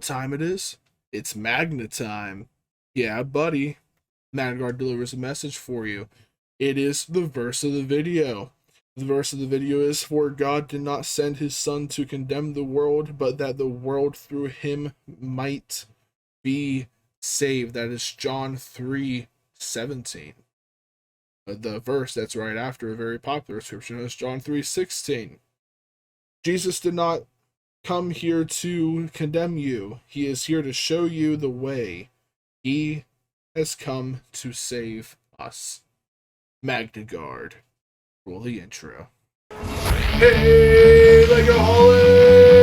what time it is? It's Magna time. Yeah, buddy. Magnaguard delivers a message for you. It is the verse of the video. The verse of the video is, "For God did not send his Son to condemn the world, but that the world through him might be saved." That is John 3:17. The verse that's right after a very popular scripture is John 3:16. Jesus did not come here to condemn you. He is here to show you the way. He has come to save us. Magnaguard. Roll the intro. Hey, Legoholic!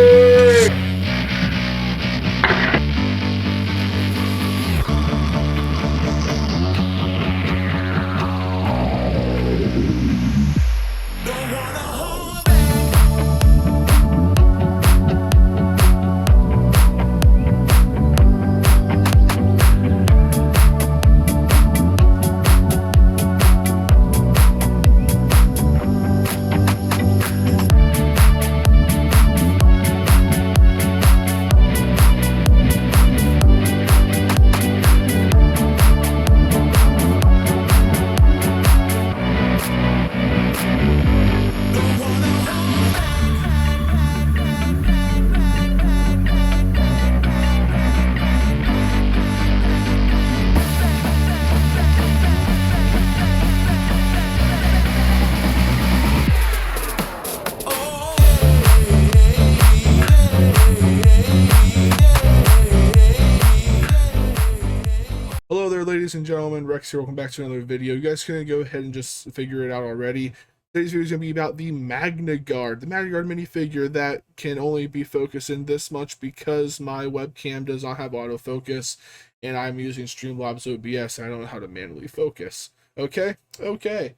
Hello there, ladies and gentlemen. Rex here. Welcome back to another video. You guys can go ahead and just figure it out already. Today's video is going to be about the Magnaguard. The Magnaguard minifigure that can only be focused in this much because my webcam does not have autofocus and I'm using Streamlabs OBS and I don't know how to manually focus. Okay? Okay.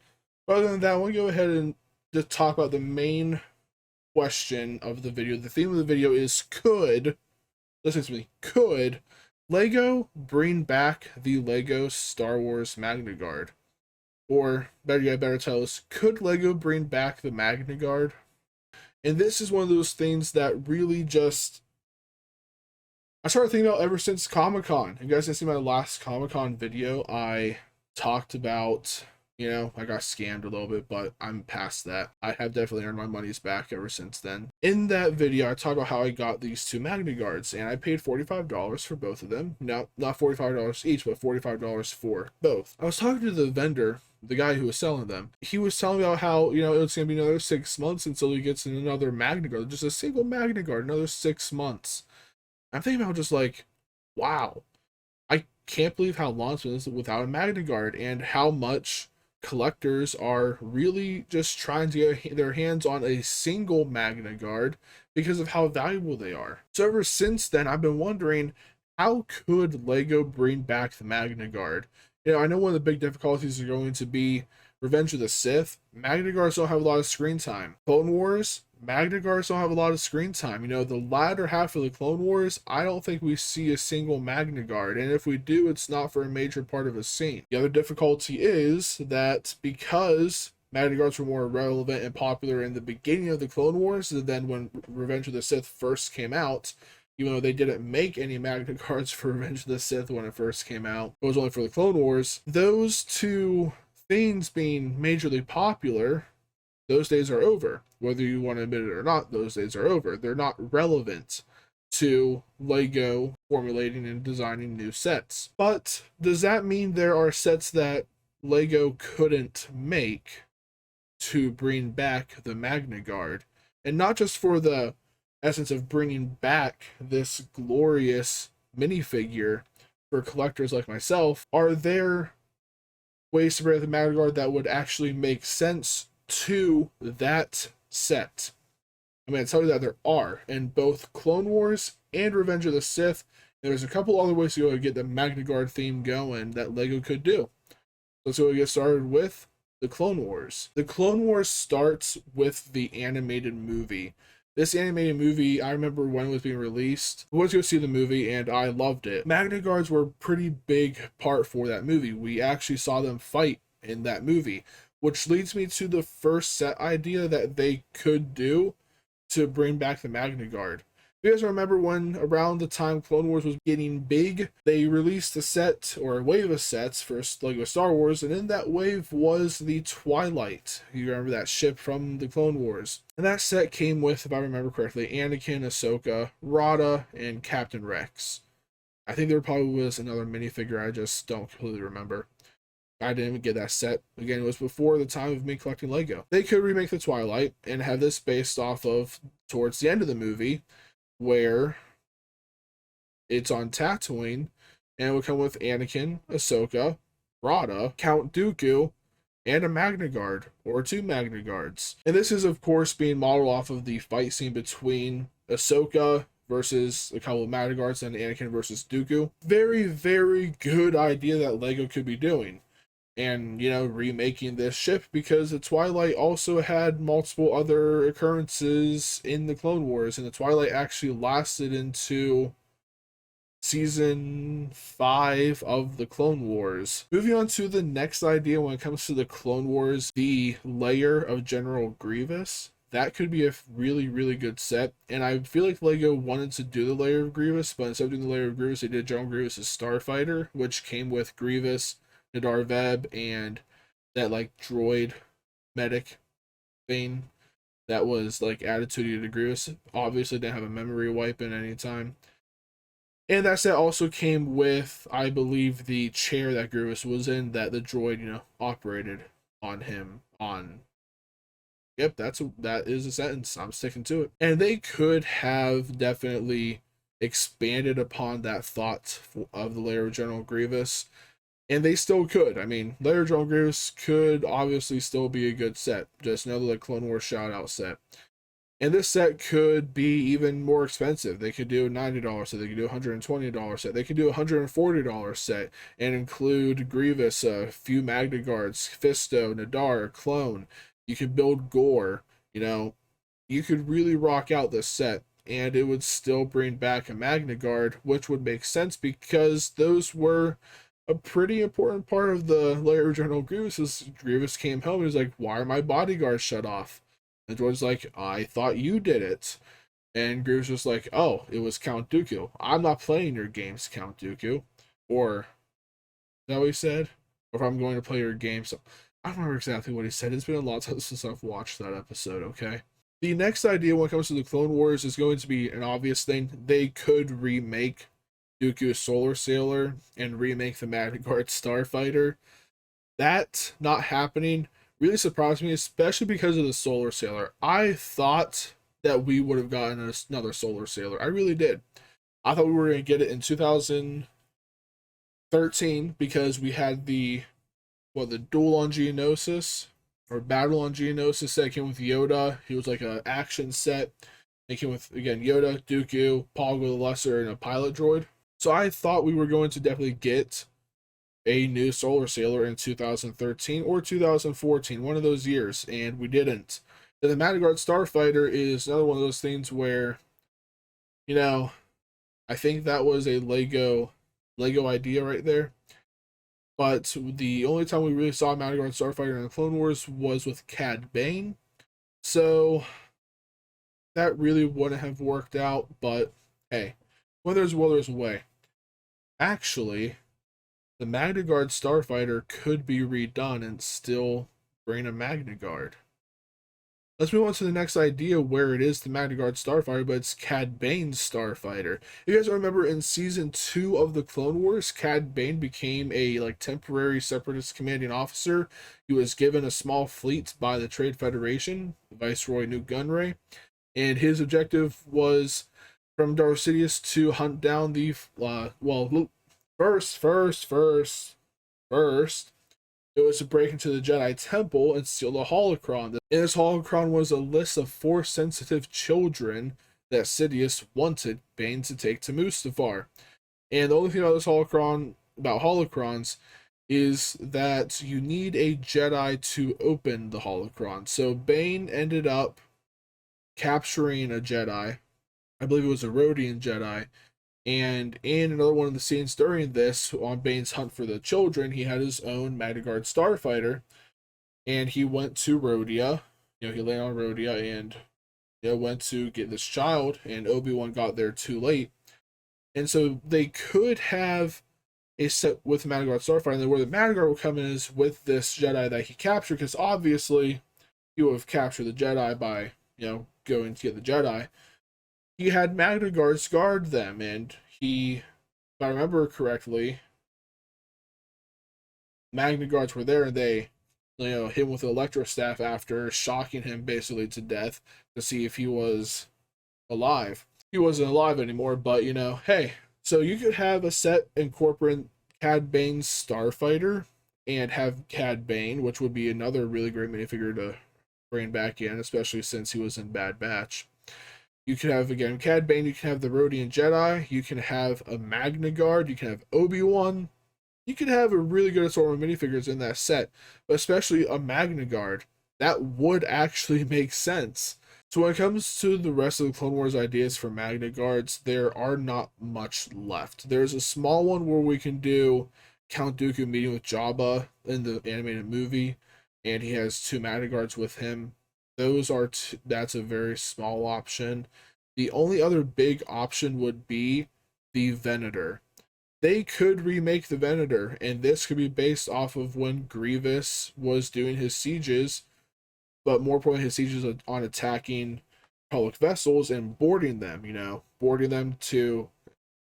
Other than that, we'll go ahead and just talk about the main question of the video. The theme of the video is listen to me, could Lego bring back the Lego Star Wars Magnaguard? Or better yet, better tell us, could Lego bring back the Magnaguard? And this is one of those things that really just I started thinking about ever since Comic-Con. You guys can see my last Comic-Con video. I talked about, I got scammed a little bit, but I'm past that. I have definitely earned my money's back ever since then. In that video, I talked about how I got these two Magnaguards, and I paid $45 for both of them. No, not $45 each, but $45 for both. I was talking to the vendor, the guy who was selling them. He was telling me about how, it's going to be another 6 months until he gets another Magnaguard. Just a single Magnaguard, another 6 months. I'm thinking about just like, wow. I can't believe how long it's been without a Magnaguard, and how much collectors are really just trying to get their hands on a single Magnaguard because of how valuable they are. So ever since then, I've been wondering, how could Lego bring back the Magnaguard? I know one of the big difficulties are going to be Revenge of the Sith. Magnaguards don't have a lot of screen time. Clone Wars, Magnaguards don't have a lot of screen time. The latter half of the Clone Wars, I don't think we see a single Magnaguard, and if we do, it's not for a major part of a scene. The other difficulty is that because Magnaguards were more relevant and popular in the beginning of the Clone Wars than when Revenge of the Sith first came out, even though they didn't make any Magnaguards for Revenge of the Sith when it first came out, it was only for the Clone Wars. Those two things being majorly popular, those days are over. Whether you want to admit it or not, those days are over. They're not relevant to Lego formulating and designing new sets. But does that mean there are sets that Lego couldn't make to bring back the Magnaguard? And not just for the essence of bringing back this glorious minifigure for collectors like myself, are there ways to bring the Magnaguard that would actually make sense to that set? I'm going to tell you that there are in both Clone Wars and Revenge of the Sith. There's a couple other ways to go to get the Magnaguard theme going that Lego could do. Let's go get started with the Clone Wars. The Clone Wars starts with the animated movie. This animated movie, I remember when it was being released. I went to go see the movie and I loved it. Magnaguards were a pretty big part for that movie. We actually saw them fight in that movie, which leads me to the first set idea that they could do to bring back the Magnaguard. You guys remember when around the time Clone Wars was getting big, they released a set or a wave of sets for Lego Star Wars, and in that wave was the Twilight. You remember that ship from the Clone Wars. And that set came with, if I remember correctly, Anakin, Ahsoka, Rada, and Captain Rex. I think there probably was another minifigure, I just don't completely remember. I didn't even get that set. Again, it was before the time of me collecting Lego. They could remake the Twilight and have this based off of towards the end of the movie, where it's on Tatooine, and it would come with Anakin, Ahsoka, Rada, Count Dooku, and a Magnaguard, or two Magnaguards. And this is, of course, being modeled off of the fight scene between Ahsoka versus a couple of Magnaguards and Anakin versus Dooku. Very, very good idea that Lego could be doing. And, you know, remaking this ship, because the Twilight also had multiple other occurrences in the Clone Wars, and the Twilight actually lasted into season 5 of the Clone Wars. Moving on to the next idea when it comes to the Clone Wars, the layer of General Grievous. That could be a really, really good set, and I feel like Lego wanted to do the layer of Grievous, but instead of doing the layer of Grievous, they did General Grievous' Starfighter, which came with Grievous, Nadar Veb, and that like droid medic thing that was like added to the Grievous. Obviously didn't have a memory wipe in any time. And that set also came with, I believe, the chair that Grievous was in that the droid, you know, operated on him on. Yep, that is a sentence. I'm sticking to it. And they could have definitely expanded upon that thought of the layer of General Grievous. And they still could. I mean, Layer of General Grievous could obviously still be a good set. Just another like Clone Wars shout out set. And this set could be even more expensive. They could do a $90 set. They could do a $120 set. They could do a $140 set and include Grievous, a few Magnaguards, Fisto, Nadar, Clone. You could build Gore. You know, you could really rock out this set, and it would still bring back a Magnaguard, which would make sense because those were a pretty important part of the layer of General Grievous. Grievous came home and was like, "Why are my bodyguards shut off?" And Droid's like, "I thought you did it." And Grievous was like, "Oh, it was Count Dooku. I'm not playing your games, Count Dooku." Or, is that what he said? Or if I'm going to play your games. I don't remember exactly what he said. It's been a lot since I've watched that episode, okay? The next idea when it comes to the Clone Wars is going to be an obvious thing. They could remake Dooku's Solar Sailor and remake the Magnaguard Starfighter. That not happening really surprised me, especially because of the Solar Sailor. I thought that we would have gotten another Solar Sailor. I really did. I thought we were going to get it in 2013 because we had the Duel on Geonosis or Battle on Geonosis set came with Yoda. He was like an action set. It came with, again, Yoda, Dooku, Poggle the Lesser, and a pilot droid. So I thought we were going to definitely get a new Solar Sailor in 2013 or 2014, one of those years, and we didn't. And the Magnaguard Starfighter is another one of those things where, you know, I think that was a Lego idea right there. But the only time we really saw Magnaguard Starfighter in the Clone Wars was with Cad Bane. So that really wouldn't have worked out, but hey, when there's a will, there's a way. Actually, the Magnaguard Starfighter could be redone and still bring a Magnaguard. Let's move on to the next idea where it is the Magnaguard Starfighter, but it's Cad Bane's Starfighter. You guys remember in season 2 of the Clone Wars, Cad Bane became a like temporary separatist commanding officer. He was given a small fleet by the Trade Federation, Viceroy Newt Gunray, and his objective was from Darth Sidious to hunt down the First, it was to break into the Jedi Temple and steal the holocron. And this holocron was a list of 4 sensitive children that Sidious wanted Bane to take to Mustafar. And the only thing about this holocron, about holocrons, is that you need a Jedi to open the holocron. So Bane ended up capturing a Jedi. I believe it was a Rodian Jedi. And in another one of the scenes during this, on Bane's hunt for the children, he had his own Magnaguard Starfighter, and he went to Rhodia. You know, he landed on Rhodia, and went to get this child, and Obi-Wan got there too late. And so they could have a set with Magnaguard Starfighter, and then where the Magnaguard will come in is with this Jedi that he captured, because obviously he would have captured the Jedi by, going to get the Jedi. He had Magnaguards guard them, and he, if I remember correctly, Magnaguards were there, and they, hit him with an electrostaff after shocking him basically to death to see if he was alive. He wasn't alive anymore, but hey, so you could have a set incorporating Cad Bane's Starfighter and have Cad Bane, which would be another really great minifigure to bring back in, especially since he was in Bad Batch. You can have, again, Cad Bane, you can have the Rodian Jedi, you can have a Magnaguard, you can have Obi-Wan. You could have a really good assortment of minifigures in that set, but especially a Magnaguard. That would actually make sense. So when it comes to the rest of the Clone Wars ideas for Magnaguards, there are not much left. There's a small one where we can do Count Dooku meeting with Jabba in the animated movie, and he has 2 Magnaguards with him. That's a very small option. The only other big option would be the Venator. They could remake the Venator, and this could be based off of when Grievous was doing his sieges, but more importantly, his sieges on attacking public vessels and boarding them, boarding them to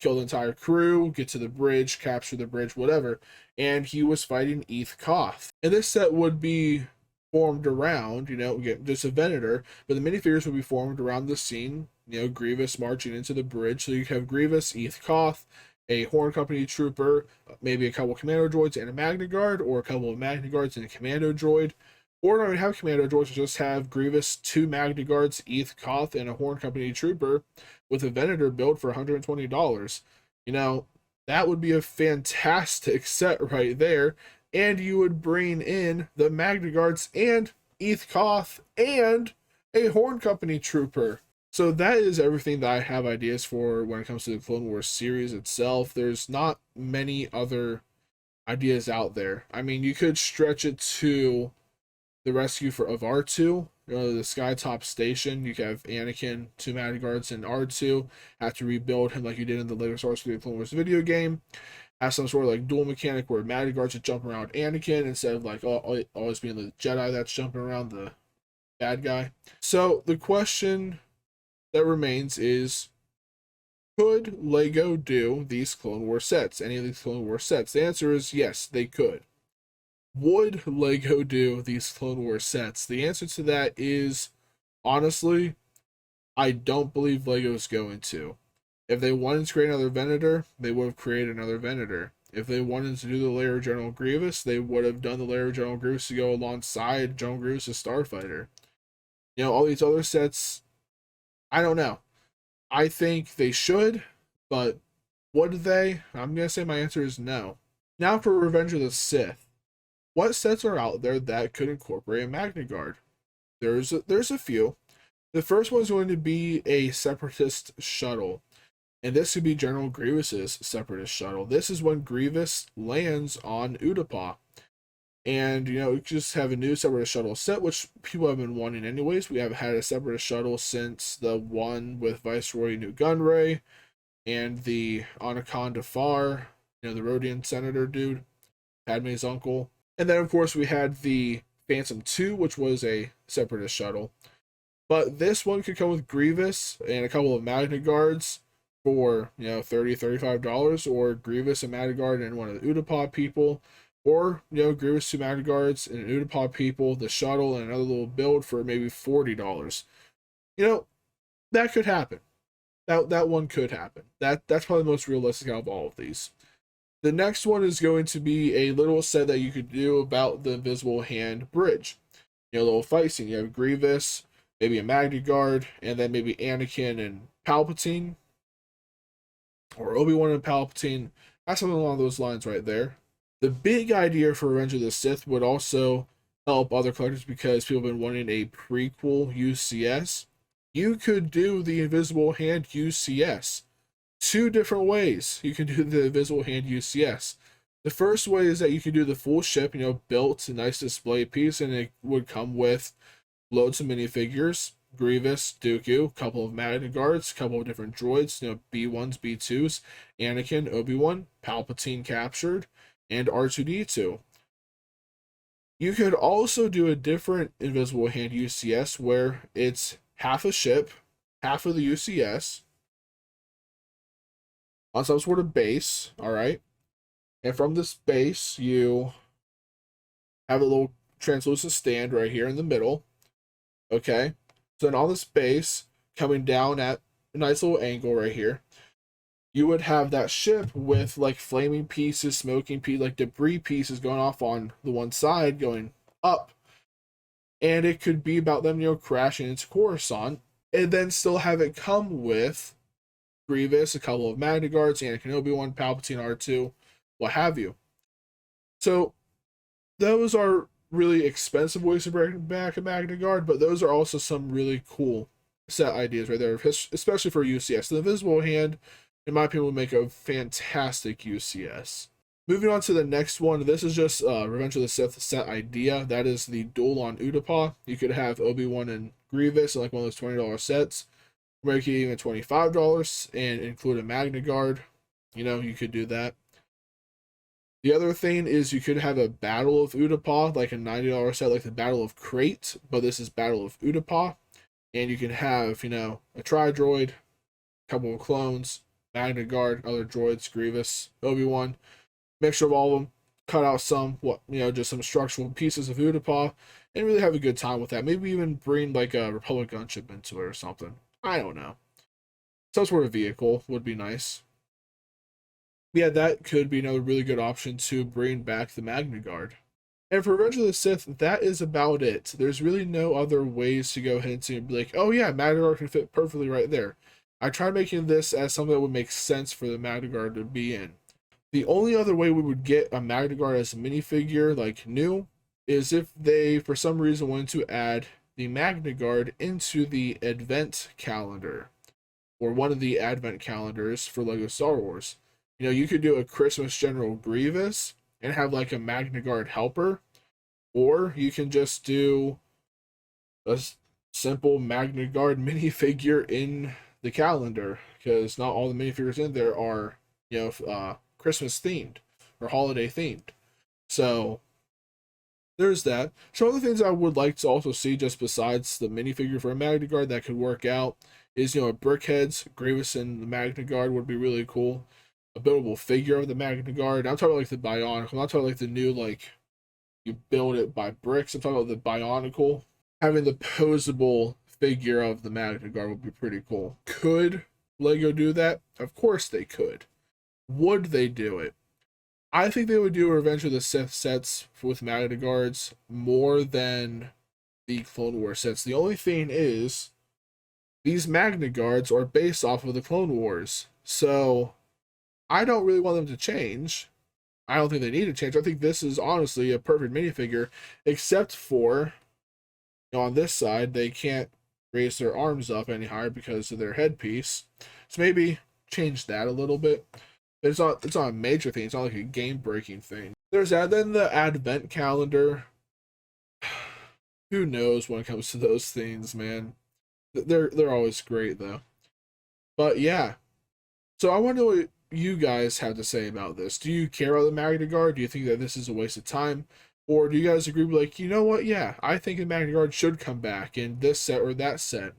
kill the entire crew, get to the bridge, capture the bridge, whatever. And he was fighting Eth Koth. And this set would be formed around, just a Venator, but the minifigures would be formed around the scene, Grievous marching into the bridge. So you have Grievous, Eth Koth, a Horn Company trooper, maybe a couple commando droids and a Magnaguard, or a couple of Magnaguards and a commando droid. Or not even have commando droids, just have Grievous, 2 Magnaguards, Eth Koth, and a Horn Company trooper with a Venator build for $120. That would be a fantastic set right there. And you would bring in the Magnaguards and Eth Koth and a Horn Company trooper. So that is everything that I have ideas for when it comes to the Clone Wars series itself. There's not many other ideas out there. I mean, you could stretch it to the rescue of R2, the Skytop station. You could have Anakin, 2 Magnaguards, and R2 have to rebuild him like you did in the later Star Wars Clone Wars video game. Have some sort of like dual mechanic where Magnaguards should jump around Anakin instead of like always being the Jedi that's jumping around the bad guy. So the question that remains is, could LEGO do these Clone Wars sets? Any of these Clone Wars sets? The answer is yes, they could. Would LEGO do these Clone Wars sets? The answer to that is, honestly, I don't believe LEGO's going to. If they wanted to create another Venator, they would have created another Venator. If they wanted to do the Lair of General Grievous, they would have done the Lair of General Grievous to go alongside General Grievous' Starfighter. All these other sets, I don't know. I think they should, but would they? I'm going to say my answer is no. Now for Revenge of the Sith. What sets are out there that could incorporate a Magnaguard? There's a few. The first one is going to be a Separatist shuttle. And this could be General Grievous's Separatist shuttle. This is when Grievous lands on Utapau. And, we just have a new Separatist shuttle set, which people have been wanting anyways. We have had a Separatist shuttle since the one with Viceroy Newt Gunray and the Anaconda Far, the Rodian Senator dude, Padme's uncle. And then, of course, we had the Phantom 2, which was a Separatist shuttle. But this one could come with Grievous and a couple of Magnaguards for, $30, $35, or Grievous and Magnaguard and one of the Utapau people. Or, Grievous, 2 Magnaguards and an Utapau people, the shuttle, and another little build for maybe $40. That could happen. That one could happen. That's probably the most realistic out of all of these. The next one is going to be a little set that you could do about the Invisible Hand Bridge. A little fight scene. You have Grievous, maybe a Magnaguard, and then maybe Anakin and Palpatine. Or Obi-Wan and Palpatine. That's something along those lines right there. The big idea for Revenge of the Sith would also help other collectors because people have been wanting a prequel UCS. You could do the Invisible Hand UCS. 2 different ways you can do the Invisible Hand UCS. The first way is that you can do the full ship, built, a nice display piece, and it would come with loads of minifigures. Grievous, Dooku, couple of Magnaguards, couple of different droids, B1s, B2s, Anakin, Obi-Wan, Palpatine captured, and R2-D2. You could also do a different Invisible Hand UCS where it's half a ship, half of the UCS, on some sort of base, alright? And from this base, you have a little translucent stand right here in the middle, okay? So then on this base, coming down at a nice little angle right here, you would have that ship with like flaming pieces, smoking pieces, like debris pieces going off on the one side, going up. And it could be about them, crashing into Coruscant, and then still have it come with Grievous, a couple of Magnaguards, Anakin, Obi-Wan, Palpatine, R2, what have you. So those are really expensive ways to bring back a Magnaguard, but those are also some really cool set ideas right there, especially for UCS. The Invisible Hand, in my opinion, would make a fantastic UCS. Moving on to the next one, this is just Revenge of the Sith set idea. That is the duel on Utapau. You could have Obi-Wan and Grievous in like one of those $20 sets, make it even $25 and include a Magnaguard. You could do that. The other thing is you could have a Battle of Utapau, like a $90 set, like the Battle of Crate, but this is Battle of Utapau. And you can have, a Tri-Droid, a couple of clones, Magnaguard, other droids, Grievous, Obi-Wan, mixture of all of them, cut out some, just some structural pieces of Utapau, and really have a good time with that. Maybe even bring like a Republic gunship into it or something. I don't know. Some sort of vehicle would be nice. Yeah, that could be another really good option to bring back the Magnaguard. And for Revenge of the Sith, that is about it. There's really no other ways to go ahead and be like, oh yeah, Magnaguard can fit perfectly right there. I tried making this as something that would make sense for the Magnaguard to be in. The only other way we would get a Magnaguard as a minifigure, like new, is if they, for some reason, wanted to add the Magnaguard into the Advent calendar, or one of the Advent calendars for LEGO Star Wars. You could do a Christmas General Grievous and have like a Magnaguard helper, or you can just do a simple Magnaguard minifigure in the calendar, because not all the minifigures in there are, Christmas themed or holiday themed. So there's that. Some other things I would like to also see, just besides the minifigure for a Magnaguard that could work out, is, a Brickheads, Grievous and the Magnaguard would be really cool. A buildable figure of the Magnaguard. I'm talking about like the Bionicle. I'm not talking like the new, like, you build it by bricks. I'm talking about the Bionicle. Having the posable figure of the Magnaguard would be pretty cool. Could LEGO do that? Of course they could. Would they do it? I think they would do Revenge of the Sith sets with Magnaguards more than the Clone Wars sets. The only thing is, these Magnaguards are based off of the Clone Wars. So I don't really want them to change. I don't think they need to change. I think this is honestly a perfect minifigure, except for, on this side, they can't raise their arms up any higher because of their headpiece. So maybe change that a little bit. It's not a major thing. It's not like a game-breaking thing. There's that. Then the Advent calendar. Who knows when it comes to those things, man. They're always great, though. But yeah. So I wonder what you guys have to say about this. Do you care about the Magnaguard? Do you think that this is a waste of time? Or do you guys agree with, like, you know what? Yeah, I think the Magnaguard should come back in this set or that set.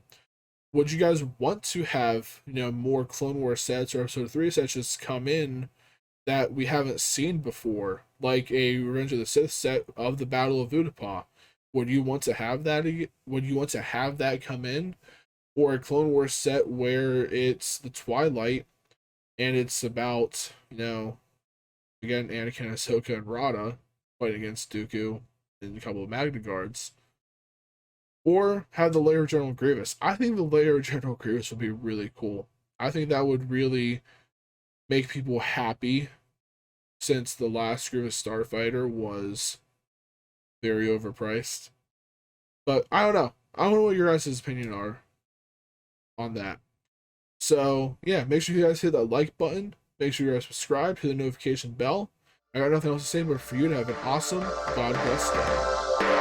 Would you guys want to have, more Clone Wars sets or Episode 3 sets just come in that we haven't seen before? Like a Revenge of the Sith set of the Battle of Utapau. Would you want to have that? Would you want to have that come in? Or a Clone Wars set where it's the Twilight and it's about, again, Anakin, Ahsoka, and Rada fighting against Dooku and a couple of Magnaguards. Or have the Layer General Grievous. I think the Layer General Grievous would be really cool. I think that would really make people happy, since the last Grievous Starfighter was very overpriced. But I don't know. I don't know what your guys' opinion are on that. So yeah, make sure you guys hit that like button. Make sure you guys subscribe, hit the notification bell. I got nothing else to say but for you to have an awesome God bless day.